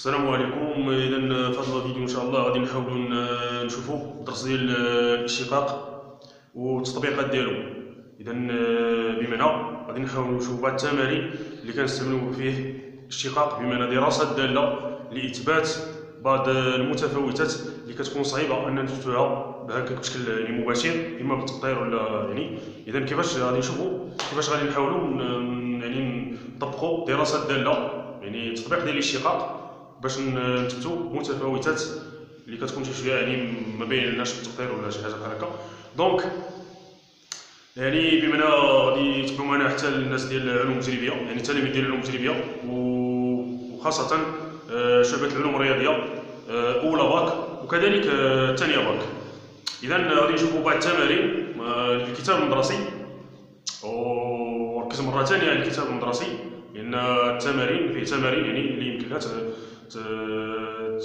السلام عليكم. اذا في هذا الفيديو ان شاء الله غادي نحاولوا نشوفوا الدرس ديال الاشتقاق والتطبيقات ديالو. اذا بمعنى غادي نحاولوا نشوفوا بعض التمارين اللي كنستعملوا فيه الاشتقاق، بمعنى دراسه داله لاثبات بعض المتفاوتات اللي كتكون صعيبه ان نثبتوها بهكاك بشكل يعني مباشر، اما بالتقدير ولا يعني. اذا كيفاش غادي نشوفوا كيفاش غادي نحاولوا يعني نطبقوا دراسه داله، يعني التطبيق ديال الاشتقاق، باش نثبتوا متفاوتات اللي كتكون شي شويه يعني ما بينناش بالتقدير ولا شي حاجه بحال هكا. دونك يعني بمعنى غادي يتبعوا معنا حتى الناس ديال العلوم التجريبيه، يعني التلاميذ ديال العلوم التجريبيه وخاصه شعبه العلوم الرياضيه اولى باك وكذلك ثانيه باك. اذا غادي نشوفوا بعض التمارين في الكتاب المدرسي، وركزوا مره ثانيه على الكتاب المدرسي، لان التمارين فيه تمارين يعني اللي يمكن لها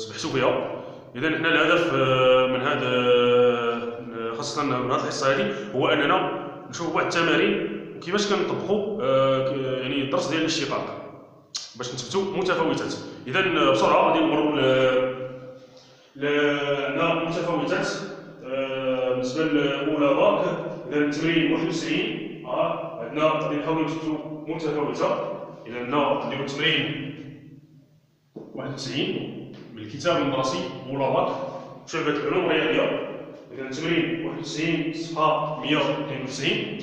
تبحثوا فيها. اذا حنا الهدف من هذا خاصه من هذه الحصه هذه هو اننا نشوفوا بعض التمارين وكيفاش كنطبقوا يعني الدرس ديال الاشتقاق باش نثبتوا متفاوتات. اذا بسرعه غادي نمروا عندنا متفاوتات بالنسبه للاولى باك. اذا التمرين 91 عندنا غادي نحاولوا نثبتوا متفاوته. اذا نديروا التمرين 91 من الكتاب المدرسي اولى باك شعبة العلوم الرياضية. إذا التمرين 91 صفحة 192.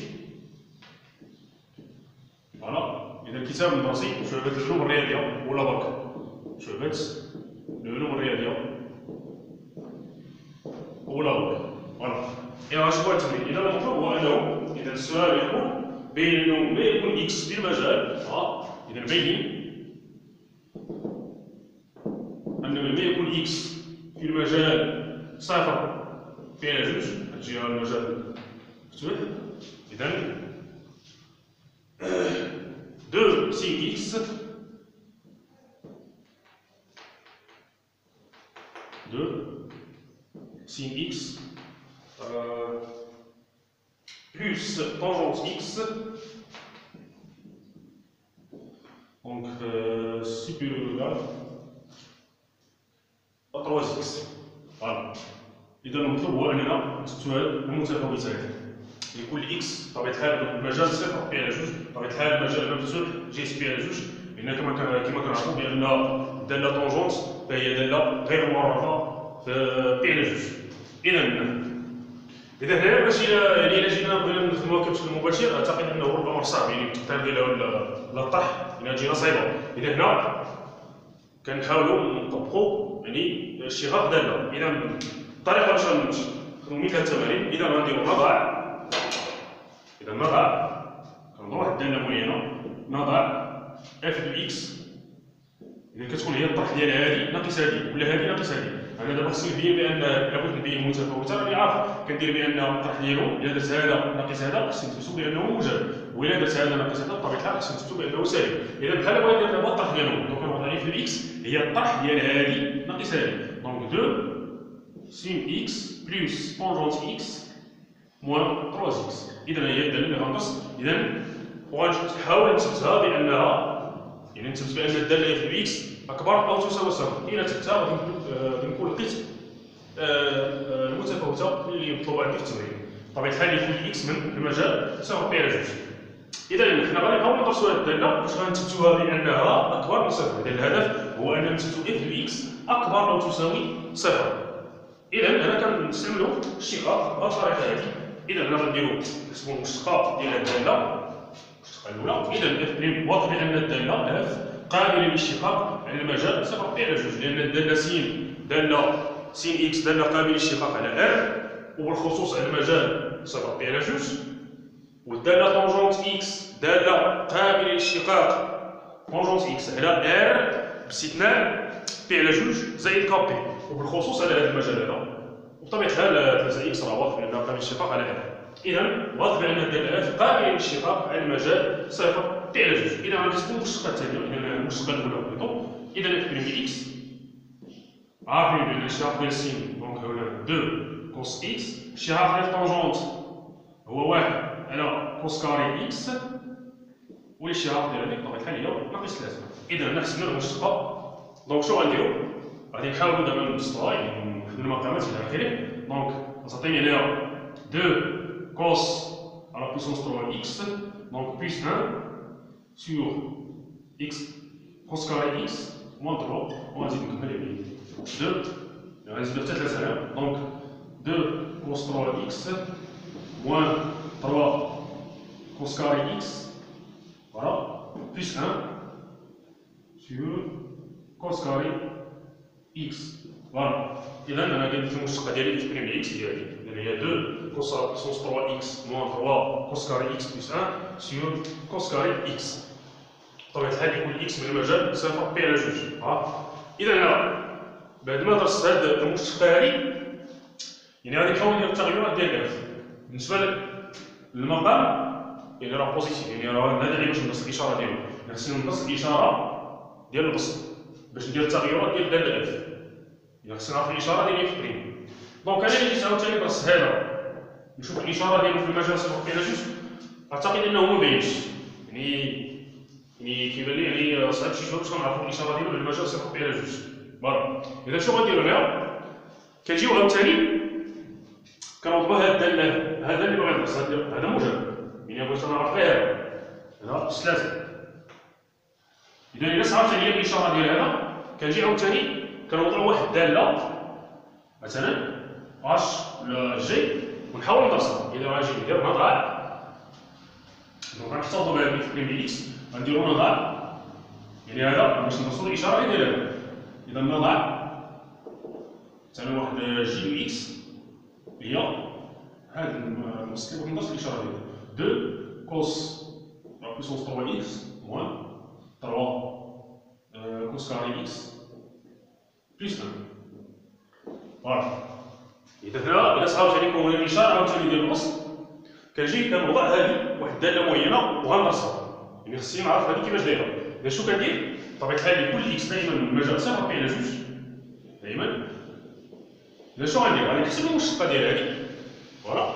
فوالا. إذا الكتاب المدرسي شعبة العلوم الرياضية اولى باك شعبة العلوم الرياضية اولى باك. فوالا. إذا شنو هو التمرين؟ إذا المطلوب هو أنه إذا السؤال يقول بين أنه ما يكون إكس في المجال، إذا بين أنه ما يكون إكس في المجال صفر في على جوج، هادشي راه المجال مفتوح. إذا 2 سين إكس 2 سين إكس plus tangente x, donc supérieur ou égal à 3x. Voilà. إذا المطلوب هو أننا نثبتوا المتفاوتات لكل x بطبيعة الحال المجال صفر بي على جوج، بطبيعة الحال المجال مفتوح جي بي على جوج، لأن كما كنعرفوا بأن الدالة طونجونت فهي دالة غير معرفة في بي على جوج. إذا هنا باش يعني إلا جينا بغينا نخدموها بشكل مباشر أعتقد أنه ربما صعب، يعني التقدير ديالها ولا الطرح إلا جينا صعيبة. إذا هنا كنحاولوا نطبقوا يعني الاشتقاق دالة. إذا الطريقة باش نخدموا مثال التمارين، إذا غنديروا نضع، إذا نضع كنضربوا واحد الدالة معينة، نضع اف دو إكس. إذا كتكون هي الطرح ديالها هذه ناقص هذه ولا هذه ناقص هذه. أنا دابا خصني نبين بأن لابد نبين المتفاوتة، راني عارف كندير بأن الطرح ديالو إلا درت هذا ناقص هذا خصني نثبتو بأنه موجب، وإلا درت هذا ناقص هذا بطبيعة الحال خصني نثبتو بأنه سالب. إذا بحال بغيت ندير دابا الطرح ديالو، دونك كنوضع اف دو إكس هي الطرح ديال هذه ناقص هذه، دونك 2 سين إكس بلس طونجونت إكس موان 3 إكس. إذا هي الدالة اللي غنقص. إذا وغنحاول نثبتها بأنها يعني نثبت بأن الدالة اف دو إكس أكبر أو تساوي صفر. إلا ثبتها غادي نكون لقيت المتفاوتة اللي مطلوبة عندي في التمرين. بطبيعة الحال يكون إكس من المجال صفر بي على جوج. إذا حنا غادي نحاولوا ندرسوا هذه الدالة باش غنثبتوها بأنها أكبر من صفر. إذا الهدف هو أن نثبتوا اف دو إكس أكبر أو تساوي صفر. إذا هنا كنستعملوا الاشتقاق بهذه الطريقة هذه. إذا هنا غنديروا نحسبوا المشتقة ديال الدالة، المشتقة الأولى. إذا اف بريم واضح بأن الدالة اف قابلة للاشتقاق على المجال صفر بي على جوج، لأن الدالة سين دالة سين إكس دالة قابلة للاشتقاق على ار، وبالخصوص على المجال صفر بي على جوج. والدالة طونجونت إكس دالة قابلة للاشتقاق طونجونت إكس على ار باستثناء بي على جوج زائد كابي، وبالخصوص على هذا المجال هذا. وبطبيعة الحال 3 إكس راه واضح بأنها قابلة للاشتقاق على ار. إذا واضح بأن الدالة اف قابلة للاشتقاق على المجال صفر بي على جوج. إذا غنحسبوا المشتقة الثانية، المشتقة الأولى بلوطو. إذا اف بريم إكس عارفين بأن الاشتقاق ديال السين دونك هو 2 كوس إكس، الاشتقاق ديال الطونجونت هو 1 على كوس كاري إكس، والاشتقاق ديال هذيك بطبيعة الحال هي ناقص 3. إذا حنا حسبنا المشتقة دونك شنو غنديرو؟ غادي نحاولو دابا نبسطوها يعني نحدو المقامات الى اخره. دونك غتعطيني هنايا 2 cos à la puissance 3x, donc plus 1 sur x cos carré x moins 3, on va dire que 2, il reste peut-être la salaire, donc 2 cos 3x moins 3 cos carré x, voilà, plus 1 sur cos carré x, voilà. إذا أنا قلت المشتقة ديالي تبريم إكس ديالي، إذا هي 2 cos à la puissance 3x moins 3 cos carré x plus 1 sur cos carré x. بطبيعة الحال يكون إكس من المجال صفر بي على جوج. إذا أنا بعد ما درست هاد المشتقة هادي يعني غادي نحاول ندير التغيرات ديال اف. بالنسبة للمقام يعني راه بوزيتيف، يعني راه نادري باش ندرس الإشارة ديالو، خصني ندرس الإشارة ديال البسط باش ندير التغيرات ديال دالة اف. يعني خصني نعرف الإشارة ديالي في بريم. دونك أنا جيت عاوتاني درست هذا نشوف الإشارة ديالو في المجال صفر بي على جوج، أعتقد أنه مبينش، يعني كيبان لي يعني صعيب شي شويه باش نعرفو الإشارة ديالو في المجال صفر بي على جوج. فوالا. إذا شنو غنديرو هنا؟ كنجيو عاوتاني كنوضعو هاد الدالة، هذا اللي باغي ندرس، هذا موجب، يعني بغيت نعرف غير هذا +3. إذا إلا صعبت عليا الإشارة ديال هذا كنجي عاوتاني كنوضعو واحد الدالة مثلا اش ولا جي ونحاول ندرسها. إذا غنجي ندير نضع، دونك غنحتفظو بهاد الإف بريم إكس غنديرو نضع، يعني هذا باش ندرسو الإشارة ديال هذا. إذا نضع مثلا واحد جي إكس هي هاد المسكين باغي ندرس الإشارة ديالها 2 كوس لا بويسونس 3 إكس موان 3 كوس كاري إكس بليس 1. فوالا. إذا هنا إلا صعبت عليكم هنا الإشارة عاوتاني ديال الأصل كنجي كنوضع هادي واحد الدالة معينة وغندرسها، يعني خصني نعرف هادي كيفاش دايرة. إذا شنو كندير؟ بطبيعة الحال لكل إكس دائما من المجال صفر بي على جوج دائما. إذا شنو غندير؟ غادي نحسب المشتقة ديال هادي، فوالا.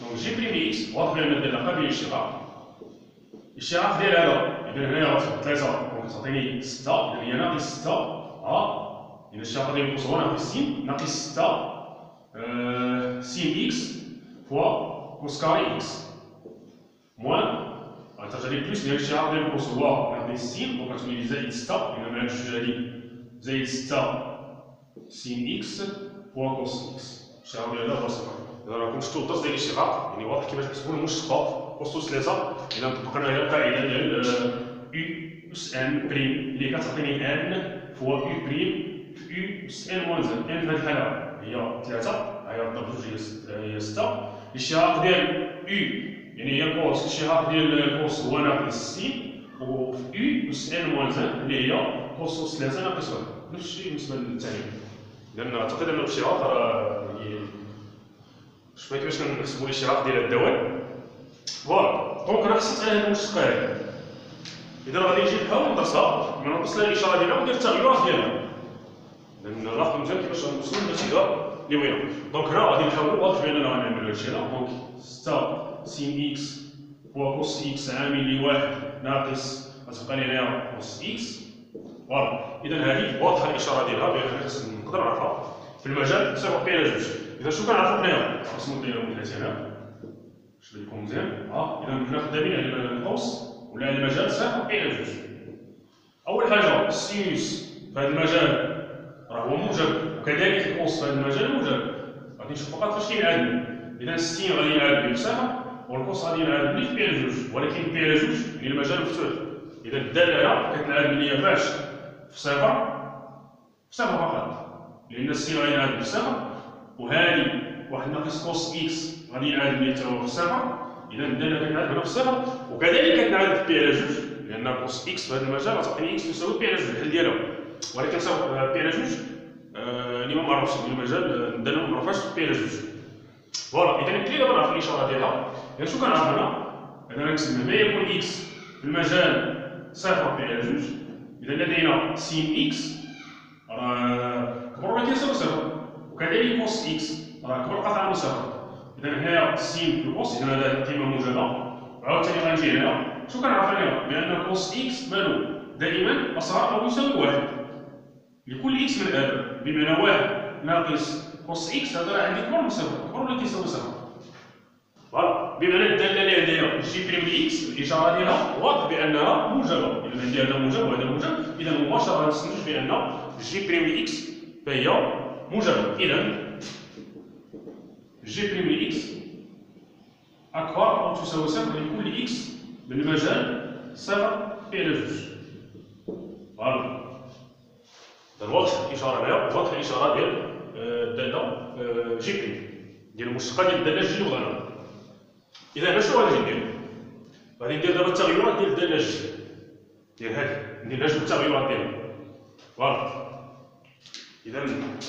دونك جي بريم إكس واضح بأن الدالة قابلة للاشتقاق. الاشتقاق ديال هذا إذا هنايا غتحط 3 دونك تعطيني 6، إذا هي ناقص 6 إذا الاشتقاق ديال القوس هو ناقص س ناقص 6 سين إكس فوا كوس كاري إكس موان غترجع لي بلوس ديال الاشتقاق ديال القوس هو ناقص س دونك غتولي لي زائد 6، إذا مع هاد الجوج هادي زائد 6 سين إكس فوا كوس إكس. الاشتقاق ديال هذا هو صفر. إذا راكم شفتو الدرس ديال الاشتقاق يعني واضح كيفاش نحسبو المشتقة أس 3. إذا طبقنا هنا القاعدة ديال U أس N بريم اللي كتعطيني N فوا U بريم في U أس N موان زد. N في هاد الحالة هي 3، هي ضرب جوج هي 6. الاشتقاق ديال U يعني هي كوس، الاشتقاق ديال الكوس هو ناقص س وفي U أس N موان زد اللي هي كوس أس 3 ناقص 1. نفس الشيء بالنسبة للثاني. إذا أعتقد أن الاشتقاق راه يعني شوفوا كيفاش كنحسبوا الاشتقاق ديال الدوال. فوالا. دونك انا حسيت على هاد المشتقة هادي. إذا غادي نجي نحاول ندرسها، ما ندرس لها الإشارة ديالها وندير التغيرات ديالها. لأن لاحظوا مزيان كيفاش غنوصلوا للنتيجة اللي بغينا. دونك هنا غادي نحاولوا واضح بأننا غنعملوا هادشي هذا. دونك 6 سين إكس فوا كوس إكس عامل لواحد ناقص غتبقى لي هنايا كوس إكس. فوالا. إذا هذه واضحة الإشارة ديالها بأن خصني نقدر نعرفها في المجال صفر بي على جوج. إذا شنو كنعرفو حنايا؟ نقسمو الدايرة ولات هنا. باش يكون مزيان. إذا حنا خدامين على القوس ولا على المجال صفر بي على جوج. أول حاجة السينوس في هذا المجال راه هو موجب، وكذلك القوس في هذا المجال موجب. غادي نشوف فقط فاش كينعدل. إذا السين غادي ينعدل لي بصفر والقوس غادي ينعدل لي في بي على جوج، ولكن بي على جوج يعني المجال مفتوح. إذا الدالة هنا كتنعدل لي فاش في صفر فقط، لأن السين غادي ينعدل بصفر وهذه واحد ناقص كوس إكس غادي ينعدل لي حتى هو في صفر. إذا الدالة كتنعدل هنا في صفر وكذلك كتنعدل في بي على جوج، لأن كوس إكس في هذا المجال غتعطيني إكس تساوي بي على جوج الحل ديالها. ولكن صافي بي على جوج اللي ما معرفش في المجال الدالة ما معرفاش في بي على جوج. فوالا. إذا كلي دابا نعرف الإشارة ديالها. إذا شنو كنعرف هنا؟ إذا غنكتب ما يكون إكس في المجال صفر بي على جوج. إذا لدينا سين إكس راه كبر ولا كيساوي صفر، وكذلك كوس إكس راه كبر قطعا من صفر. إذا هنايا سين في الكوس، إذا هذا قيمة موجبة. عاوتاني غنجي هنا، شنو كنعرف هنا؟ بأن كوس إكس مالو دائما أصغر أو يساوي واحد. لكل اكس من هذا، بمعنى 1 ناقص كوس اكس هذا راه عندي كبر من صفر، كبر ولا كيساوي صفر. فوالا، بمعنى الداله اللي عندنا جي بريم اكس الاشاره ديالها واضح بانها موجبه، اذا عندي هذا موجب وهذا موجب، اذا مباشره نستنتج بان جي بريم اكس فهي موجبه. اذا جي بريم اكس اكبر او تساوي صفر لكل اكس من المجال صفر في على جوج. فوالا، واضح الاشاره هنا، واضح الاشاره ديال الداله جي بريم ديال المشتقه ديال الداله جي لوغانا. اذا انا شنو غادي ندير؟ غادي ندير دابا التغيرات ديال الداله جي ديال هادي، ندير لها جوج التغيرات ديالها. فوالا، اذا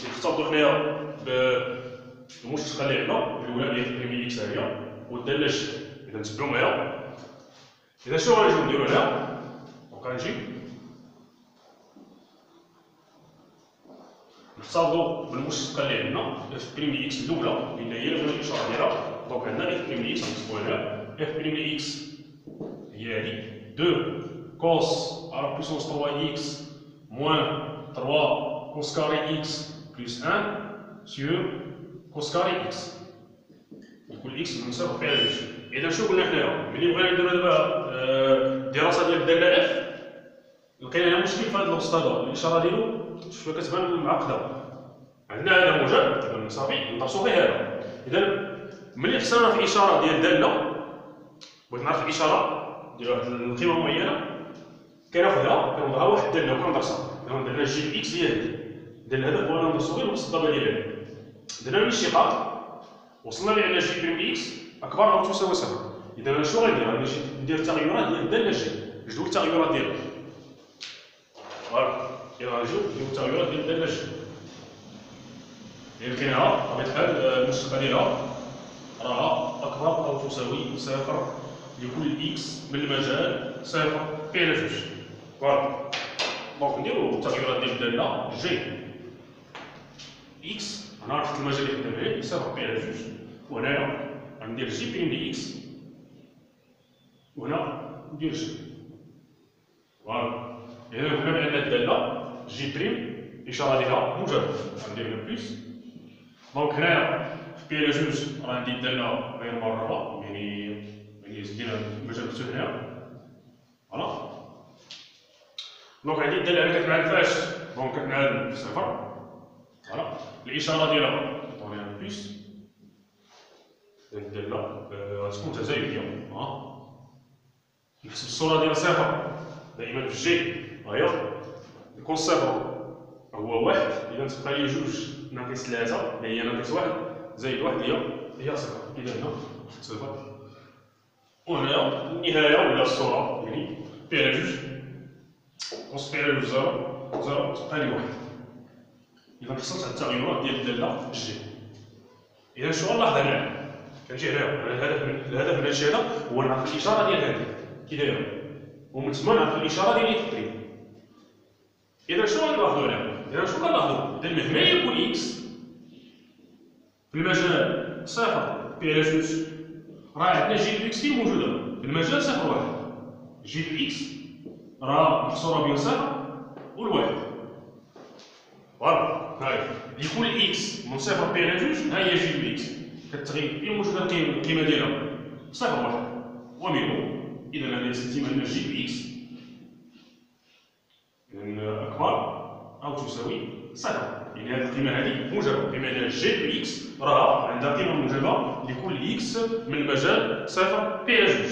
نختلطوا حنايا بالمشتقه اللي عندنا الاولى هي بريمي اكس هي والداله جي. اذا تبعوا معايا، اذا شنو غنجيو نديرو هنا؟ وكنجي نختلطوا بالمشتقه اللي عندنا اف بريمي اكس الاولى اللي هي الاولى الاشاره ديالها. دونك عندنا اف بريمي اكس غنكتبوا هنا اف بريمي اكس هي هادي 2 كوس على بويسونس 3 اكس موان 3 كوس كاري اكس بلس 1 سور كوس كاري اكس لكل اكس منصرف فيها جوج. اذا شنو قلنا حنايا؟ ملي بغينا نديرو دابا الدراسه ديال الداله اف لقينا لها مشكل في هذا الوسط هذا، الاشاره ديالو شويه كتبان معقده. عندنا هذا موجب اذا صافي ندرسو غير هذا. اذا ملي حصلنا في اشاره ديال الداله بغيت نعرف الاشاره ديال واحد القيمه معينه كناخذها كنوضعها واحد الداله وكندرسها. دابا درنا جي اكس هي هذه، ديال الهدف هو ندرسو غير نفس الضربه ديالها. درنا الاشتقاق وصلنا لان جي بريم اكس اكبر او تساوي صفر. اذا انا شنو غندير؟ غادي ندير التغيرات ديال الداله جي، جدول التغيرات ديالها. فوالا، اذا غنجيو نديرو التغيرات ديال الداله جي اللي لقيناها بطبيعه الحال المشتقه ديالها راها اكبر او تساوي صفر لكل اكس من المجال صفر في على جوج. فوالا، دونك نديرو التغيرات ديال الداله جي اكس. انا عرفت المجال اللي خدام عليه صفر في على جوج، وهنايا غندير جي بريم دي اكس وهنا ندير جي. فوالا، اذا هنا عندنا الداله جي بريم الاشاره ديالها موجبه غندير لها بلس. دونك هنايا في على جوج راه عندي الداله غير مربوطه، يعني زدنا المجال مفتوح هنا. فوالا، دونك عندي الداله هنا كتنعاد فاش؟ دونك كتنعاد في صفر. فوالا، الاشاره ديالها عطوني لها بلس. الداله غتكون تزايديه. نحسب الصوره ديال صفر دائما في جي هي يكون صفر هو واحد، اذا تبقى لي جوج ناقص 3 اللي هي ناقص 1 زائد 1 هي صفر. اذا هنا صفر، وهنايا النهايه ولا الصوره يعني في على جوج كوس في على جوج زيرو تبقى لي 1. اذا حصلت على التغيرات ديال الداله جي. اذا شنو غنلاحظ هنا؟ كنجي هنا الهدف من هادشي هذا هو نعرف الاشاره ديال هذه كي دايره، ومن تما نعرف الاشاره ديال اف بريم. اذا شنو غنلاحظوا هنا؟ اذا شنو كنلاحظوا؟ اذا مهما يكون اكس في المجال صفر في على جوج راه عندنا جي دو اكس فين موجوده في المجال صفر واحد. جي دو اكس راه محصوره بين صفر والواحد. فوالا، هاي لكل اكس من صفر في على جوج ها هي جي دو اكس كتغيب فين موجوده القيمه ديالها صفر واحد ومنه. اذا هذا يستلزم ان جي دو اكس اذا اكبر او تساوي صفر، يعني هذه القيمه هذه موجبه، بمعنى جي دو اكس راه عندها قيمه موجبه لكل اكس من المجال صفر في على جوج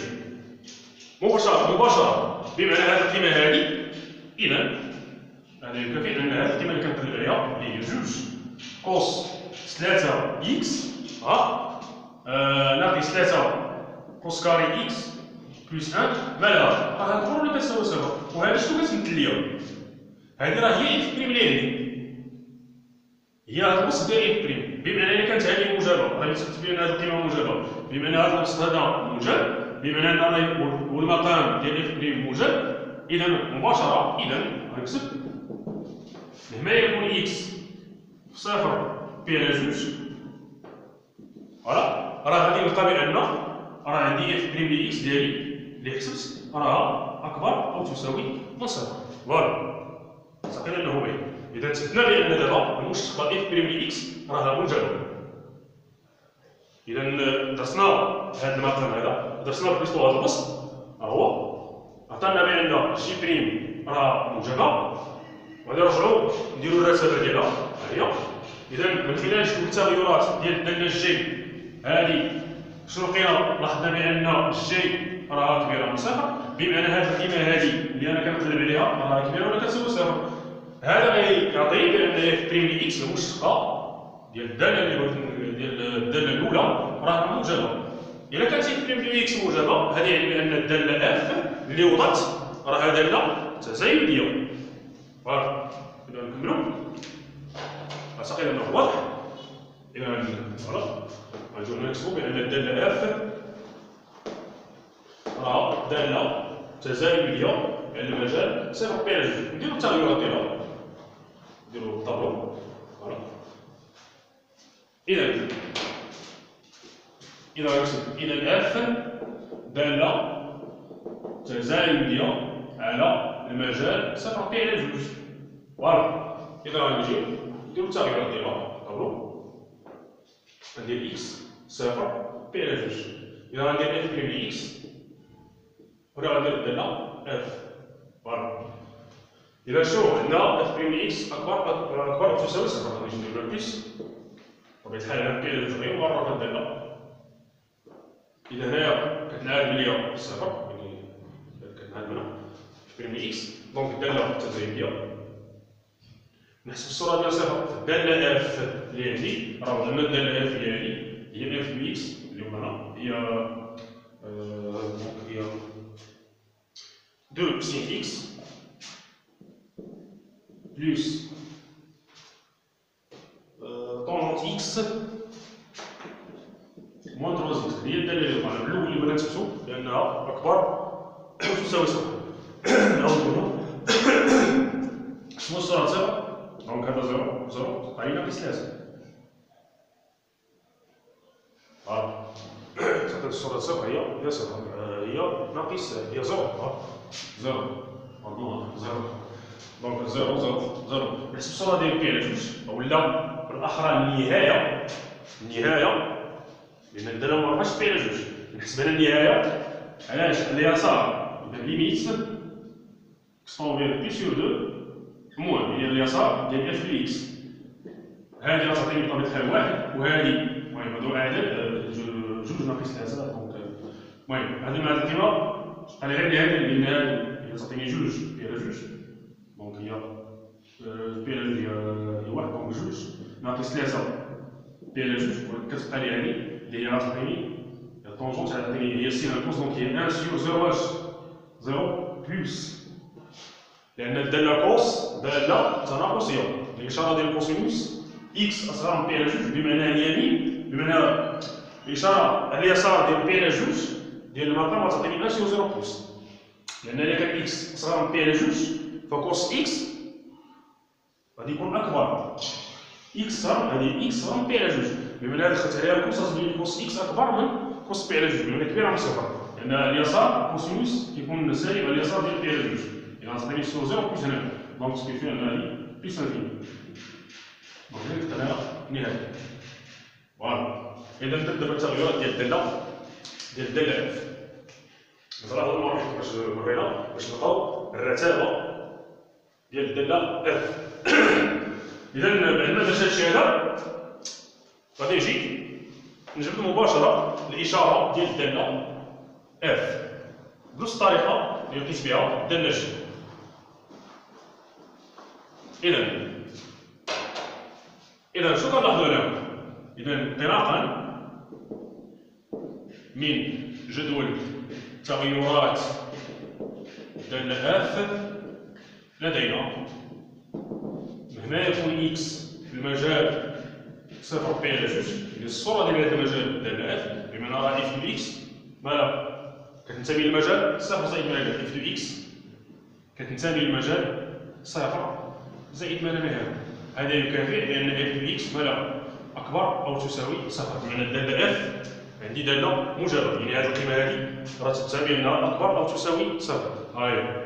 مباشره. بمعنى هذه القيمه هذه اذا هذا يكفي ان هذه القيمه اللي كنقلب عليها اللي هي جوج كوس 3 اكس ناقص 3 كوس كاري اكس بلس 1 مالها راه كتكون ولا كتساوي صفر. وهذا شنو كتمثل ليا؟ هذه راه هي اف بريم اللي عندي، هي هذا الوسط ديال اف بريم، بمعنى الا كانت هذه موجبه راه كتكتب لي هذه القيمه موجبه، بمعنى هذا الوسط هذا موجب، بمعنى ان والمقام ديال اف بريم موجب. اذا مباشره غنكتب مهما يكون اكس في صفر في على جوج فوالا راه غادي نلقى بان راه عندي اف بريم دي اكس ديالي اللي حسبت راه اكبر او تساوي من صفر. فوالا، صافي انه باين. اذا ثبتنا بان دابا المشتقه اف بريم لي اكس راها موجبه. اذا درسنا هذا المقام هذا، درسنا في هذا البسط، ها هو عطانا بان جي بريم راه موجبه، وغادي نرجعوا نديروا الرساله ديالها ها هي. اذا من خلال جدول التغيرات ديال دالة جي هذه شنو لقينا؟ لاحظنا بان جي راها كبيره من صفر، بمعنى هذه القيمه هذه اللي انا كنقلب عليها راها كبيره ولا كتساوي صفر. هذا غيعطي بان اف بريم لي اكس المشتقه ديال الداله ديال الداله الاولى راها موجبه. الا كانت اف بريم لي اكس موجبه، هذا يعني بان الداله اف اللي وضعت راها داله تزايديه. فوالا اذا نكملوا اعتقد انه واضح. اذا فوالا غنجيو نكتبوا بان الداله اف راه داله تزايديه على المجال صفر بي على جوج. نديرو التغيرات ديالها، نديرو الطابلو فوالا. اذا اف داله تزايديه على المجال صفر بي على جوج. فوالا. اذا غنجيو نديرو التغيرات ديالها الطابلو، غندير اكس صفر بي على جوج. اذا غندير اف بريم لي اكس ولا غندير الداله اف. فوالا. اذا شنو عندنا اف بريم لي اكس اكبر او تساوي صفر، غادي نديرو بلس بطبيعه الحال هنا بي على جوج غير مره الداله. اذا هنايا كتنعاد ليا صفر، يعني كتنعاد هنا اف بريم لي اكس، دونك الداله تزايديه. نحسب الصوره ديال صفر في الداله اف اللي عندي، راه عندنا الداله اف اللي عندي هي اف بي اكس اللي هنا هي 2 سين اكس بلس طونجونت اكس موان 3 اكس. هي الداله اللي بغينا الاول اللي بغينا نثبتو لانها اكبر او تساوي صفر. نعاودو شنو الصوره صفر؟ دونك هذا زيرو زيرو تبقى لي ناقص 3. فوالا. تعطيك الصوره صفر هي صفر، هي ناقص هي زيرو. زيرو زيرو، دونك زيرو زيرو زيرو. نحسب الصوره ديال بي على جوج، ولا بالاخرى النهايه لان الداله ما بقاش بي على جوج، نحسب انا النهايه. علاش؟ اليسار يبقى ليميت اكسبونفير بي سور 2 المهم هي اليسار ديال اف بي اكس. هذه غتعطيني بطبيعه الحال واحد، وهذه المهم هادو عدد جوج ناقص 3. دونك المهم هذه مع القيمه تبقى لي غير هذه لان هذه تعطيني جوج بي على جوج، دونك هي بي على جوج هي واحد، دونك جوج ناقص 3 بي على جوج، كتبقى لي هذه اللي هي غتعطيني الطونجونت غتعطيني هي سين الكوس، دونك هي 1 سور 0 اش 0 بلس، لأن الدالة كوس دالة تناقصية. الإشارة ديال الكوسينوس إكس أصغر من بي على جوج بمعنى اليمين، بمعنى الإشارة اليسار ديال بي على جوج ديال المقام غتعطيني 1 سور 0 بلس، لأن إلا كان إكس أصغر من بي على جوج فكوس إكس غادي يكون أكبر. إكس هذه إكس صغر من بي على جوج، بمعنى هذا خدت عليها الكوس غتولي لي كوس إكس أكبر من كوس بي على جوج، بمعنى كبيرة من صفر، لأن اليسار الكوسينوس كيكون سالب على اليسار ديال بي على جوج. إذا غتعطيني سور 0 بلس هنا، دونك سكيفي أن هذه بلس انفيني، دونك هذه كتبت لها نهاية. فوالا. إذا نبدا دابا التغيرات ديال الدالة اف. مثلا أول مرة باش ورينا باش نلقاو الرتابة ديال الدالة اف. إذا بعد ما درت هادشي هذا غادي نجي نجبد مباشرة الإشارة ديال الدالة اف بنفس الطريقة اللي لقيت بها الدالة جي. إذا شنو كنلاحظوا هنا؟ إذا انطلاقا من جدول تغيرات الدالة اف لدينا هنا يكون اكس في المجال صفر بي على جوج، يعني الصورة ديال هذا المجال الدالة اف بمعنى راه اف دو اكس مالا كتنتمي للمجال صفر زائد ما لا اف دو اكس كتنتمي للمجال صفر زائد ما لا نهاية. هذا يكافئ بأن اف دو اكس مالا أكبر أو تساوي صفر، بمعنى الدالة اف عندي دالة موجبة، يعني هذه القيمة هذه راه تنتمي لأنها أكبر أو تساوي صفر. هاهي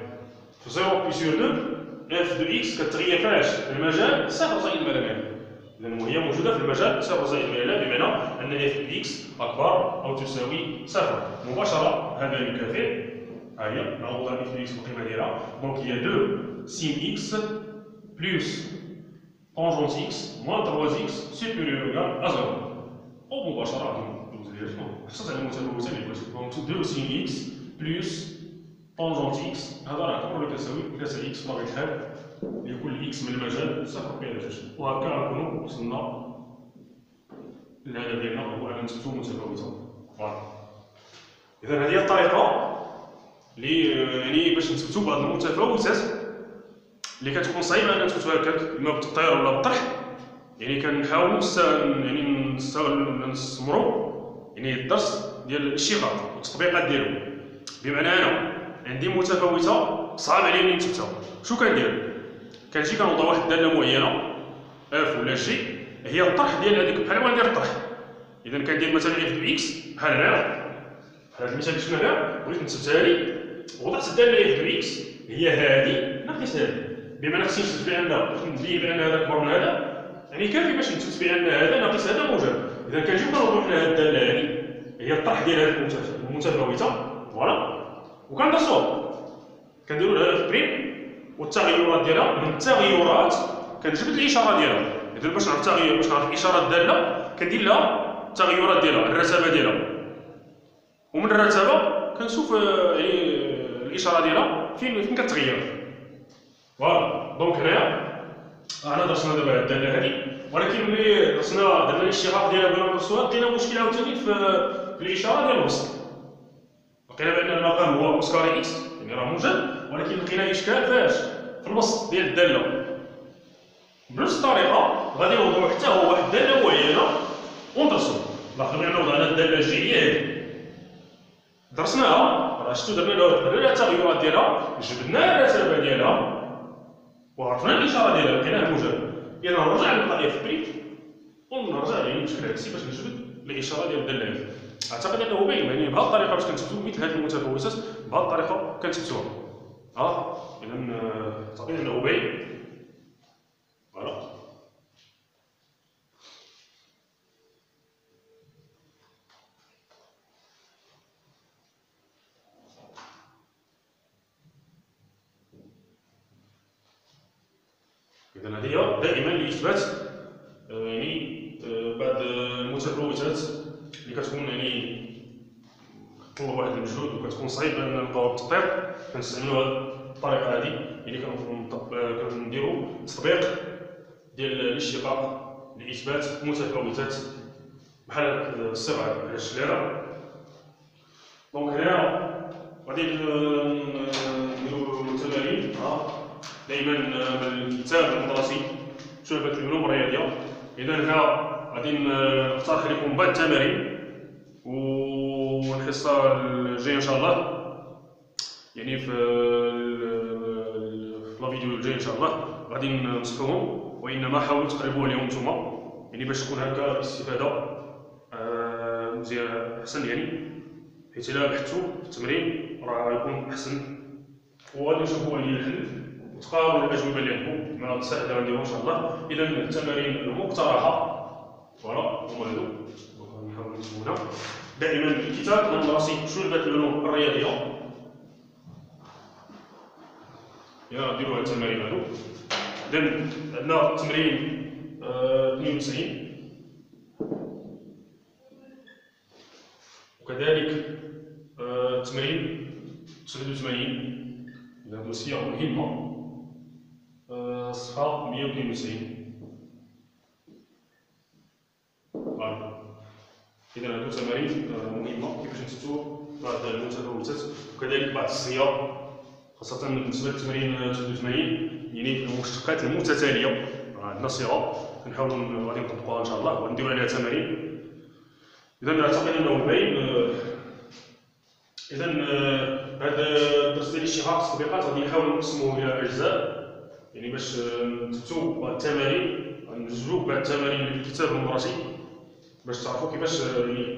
0 بي سور 2 اف دو اكس كتغير فاش في المجال صفر زائد ما لا نهاية، لأن هي موجودة في المجال صفر زائد ما لا، بمعنى أن اف دو اكس أكبر أو تساوي صفر مباشرة. هذا يكافئ، ها هي نعوض على اف دو اكس بالقيمة ديالها، دونك هي 2 سين اكس بلس tangente x moins 3x supérieur ou égal à 0. أو مباشرة حصلت على المتفاوتة اللي بغيت، دونك 2 سين x بلس tangente x، هذا راه كامل كيساوي 3 x بطبيعة الحال لكل x من المجال صفر بين جوج، وهكا نكونو وصلنا للهدف ديالنا هو أن نثبتو متفاوتة. فوالا، إذا هذه هي الطريقة اللي يعني باش نثبتو بعض المتفاوتات اللي كتكون صعيبه انها تثبتو هكاك، اما بالتطير ولا بالطرح. يعني كنحاولوا يعني نستمروا يعني الدرس ديال الاشتقاق والتطبيقات ديالو، بمعنى انا عندي متفاوته صعب عليا نثبتها، شو كندير؟ كنجي كنوضع واحد الداله معينه اف ولا جي هي الطرح ديال هذيك، بحال ندير الطرح. اذا كندير مثلا اف دو اكس بحال هنا، بحال هذا المثال اللي شفنا هنا، بغيت نثبتها لي وضعت الداله اف دو اكس هي هذه ناقص هذه، بمعنى خصني نثبت بان هذا اكبر من هذا، يعني كافي باش نثبت بان هذا ناقص هذا موجب. اذا كنجيو كنوضعو حنا هذه الداله هذه هي الطرح ديال هذه المتفاوته، فوالا، وكندرسوها كنديروا لها اف بريم والتغيرات ديالها. من التغيرات كنجبد الاشاره ديالها. اذا باش نعرف التغير، باش نعرف الاشاره الداله كندير لها التغيرات ديالها، الرتبه ديالها، ومن الرتبه كنشوف يعني الاشاره ديالها فين كتغير. فوالا، دونك هنايا انا درسنا دابا الداله هذه، ولكن ملي درسنا درنا الاشتقاق ديالها بغينا ندرسوها لقينا مشكل عاوتاني في الاشاره ديال الوسط. لقينا بان المقام هو كوس كاري اكس يعني راه موجب، ولكن لقينا اشكال فاش في الوسط ديال الداله. بنفس الطريقه غادي نوضعو حتى هو واحد الداله معينه وندرسو. لاحظوا بان وضعنا الداله الجي هي هذه درسناها، راه شفتوا درنا لها التغيرات ديالها، جبدنا الرتبه ديالها وعرفنا الاشاره ديالها لقيناها موجبه. اذا نرجع نلقى اف بريم ونرجع يعني بشكل عكسي باش نجبد الاشاره ديال الداله هذه. اعتقد انه باين، يعني بهذه الطريقه باش كنثبتوا مثل هذه المتفاوتات بهذه الطريقه كنثبتوها. اذا اعتقد انه باين. فوالا، إذا هذه دائما لإثبات يعني بعض المتفاوتات اللي كتكون يعني كتطلب واحد المجهود وكتكون صعيب أن نلقاوها بالتطبيق، كنستعملوا هذه الطريقة هذه اللي كنديروا تطبيق ديال الاشتقاق لإثبات متفاوتات بحال الصغر بحال الشلالة. دونك هنايا غادي نديرو تمارين دائما من الكتاب المدرسي شعبة العلوم الرياضية. إذا هنا غادي نقترح لكم بعض التمارين، والحصة الجاية إن شاء الله يعني في الفيديو الجاي إن شاء الله غادي ننصحوهم، وإنما حاولوا تقربوها اليوم نتوما يعني باش تكون هكا الاستفادة مزيان أحسن، يعني حيت إلا بحثتو في التمرين راه غيكون أحسن، وغادي نشوفوا هي الحل وتقاربوا الأجوبة اللي عندكم مع الساعة اللي غنديرو إن شاء الله. إذا التمارين المقترحة فوالا هما هادو، نحاولوا نكتبو هنا دائما الكتاب المدرسي شعبة العلوم الرياضية. إذا غنديرو هاد التمارين هادو، إذا عندنا تمرين 92 وكذلك تمرين 89. إذا هادو صيغ مهمة، صفحة 192. إذا هادو تمارين مهمة كيفاش نثبتو بعض المتفاوتات، وكذلك بعض الصيغ خاصة بالنسبة للتمرين 89 يعني في المشتقات المتتالية. عندنا صيغة كنحاولو غادي نطبقوها إن شاء الله ونديرو عليها تمارين. إذا أعتقد أنه باين. إذا هذا الدرس ديال الاشتقاق التطبيقات غادي نحاولو نقسموه إلى أجزاء، يعني باش نثبتو بعض التمارين، نجبدو بعض التمارين اللي في الكتاب المدرسي باش تعرفوا كيفاش يعني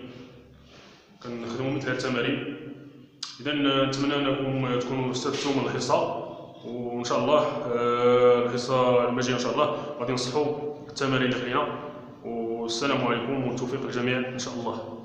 كنخدمو مثل هاد التمارين. إذا نتمنى أنكم تكونوا استفدتوا من الحصة، وان شاء الله الحصه المجايه ان شاء الله غادي نصحوا التمارين اللي لقينا. والسلام عليكم والتوفيق للجميع ان شاء الله.